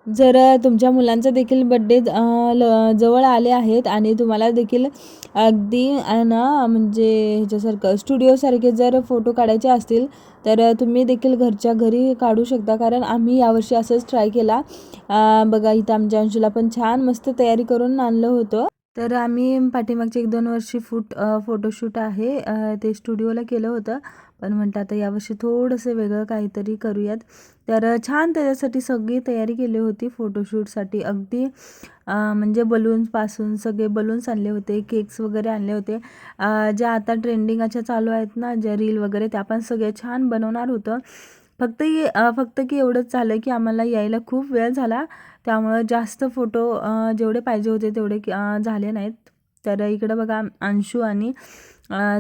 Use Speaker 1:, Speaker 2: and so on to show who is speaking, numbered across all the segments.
Speaker 1: जर तुमच्या मुलांचा देखील बड्डे जवळ आले आहेत आणि तुम्हाला देखील अगदी ना म्हणजे ह्याच्यासारखं स्टुडिओसारखे जर फोटो काढायचे असतील तर तुम्ही देखील घरच्या घरी काढू शकता. कारण आम्ही यावर्षी असंच ट्राय केला. बघा इथं आमच्या अंशूला पण छान मस्त तयारी करून आणलं होतं. तर आम्ही पाठीमागचे 1-2 वर्षी फोटोशूट आहे ते स्टुडिओला केलं होतं. पण म्हटलं आता यावर्षी थोडंसं वेगळं काहीतरी करूयात. तर छान त्याच्यासाठी सगळी तयारी केली होती फोटोशूटसाठी. अगदी म्हणजे बलून्सपासून सगळे बलून्स आणले होते, केक्स वगैरे आणले होते. ज्या आता ट्रेंडिंग अशा चालू आहेत ना, ज्या रील वगैरे त्या पण सगळे छान बनवणार होतं. फक्त की एवढंच झालं की आम्हाला यायला खूप वेळ झाला. त्यामुळं जास्त फोटो जेवढे पाहिजे होते तेवढे झाले नाहीत. तर इकडं बघा अंशू आणि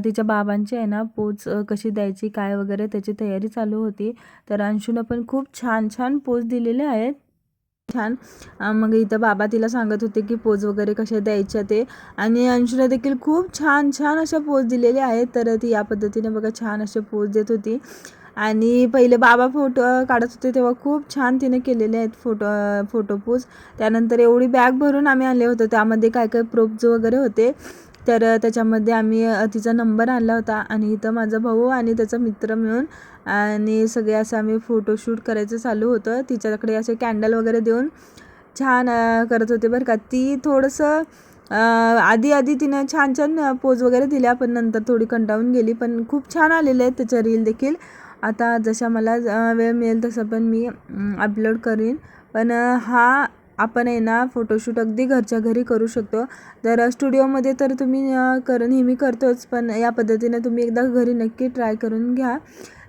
Speaker 1: तिच्या बाबांची आहे ना पोज कशी द्यायची काय वगैरे त्याची तयारी चालू होती. तर अंशूनं पण खूप छान छान पोज दिलेले आहेत. छान मग इथं बाबा तिला सांगत होते की पोज वगैरे कशा द्यायच्या ते. आणि अंशूला देखील खूप छान छान अशा पोज दिलेल्या आहेत. तर ती या पद्धतीने बघा छान असे पोज देत होती. आणि पहिले बाबा फोटो काढत होते तेव्हा खूप छान तिने केलेले आहेत फोटो पोज. त्यानंतर एवढी बॅग भरून आम्ही आणले होते त्यामध्ये काय काय प्रोप्स वगैरे होते. तर त्याच्यामध्ये आम्ही तिचा नंबर आणला होता आणि इथं माझा भाऊ आणि त्याचा मित्र मिळून आणि सगळे असं आम्ही फोटोशूट करायचं चालू होतं. तिच्याकडे असे कॅन्डल वगैरे देऊन छान करत होते बरं का. ती थोडंसं आधी तिनं छान छान पोज वगैरे दिल्या पण नंतर थोडी कंटाळून गेली. पण खूप छान आलेले आहेत त्याच्या रील देखील. आता जशा मला वेळ मिळेल तसं पण मी अपलोड करीन. पण हा आपण आहे ना फोटोशूट अगदी घरच्या घरी करू शकतो. तर स्टुडिओमध्ये तर तुम्ही नेहमी करतोच पण या पद्धतीने तुम्ही एकदा घरी नक्की ट्राय करून घ्या.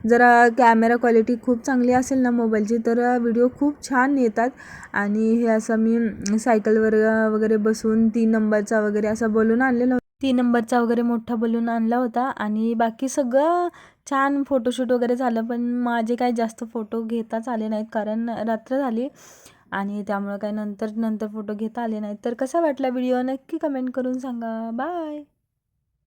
Speaker 1: जरा कॅमेरा क्वालिटी खूप चांगली असेल ना मोबाईलची तर व्हिडिओ खूप छान येतात. आणि हे असं मी सायकलवर वगैरे बसून 3 नंबरचा वगैरे असा बलून आणलेला होता. 3 नंबरचा वगैरे मोठा बलून आणला होता आणि बाकी सगळं छान फोटोशूट वगैरे झालं. पण माझे काही जास्त फोटो घेताच आले नाहीत कारण रात्र झाली आणि त्यामुळं काही नंतर फोटो घेता आले नाहीत. तर कसा वाटला व्हिडिओ नक्की कमेंट करून सांगा. बाय.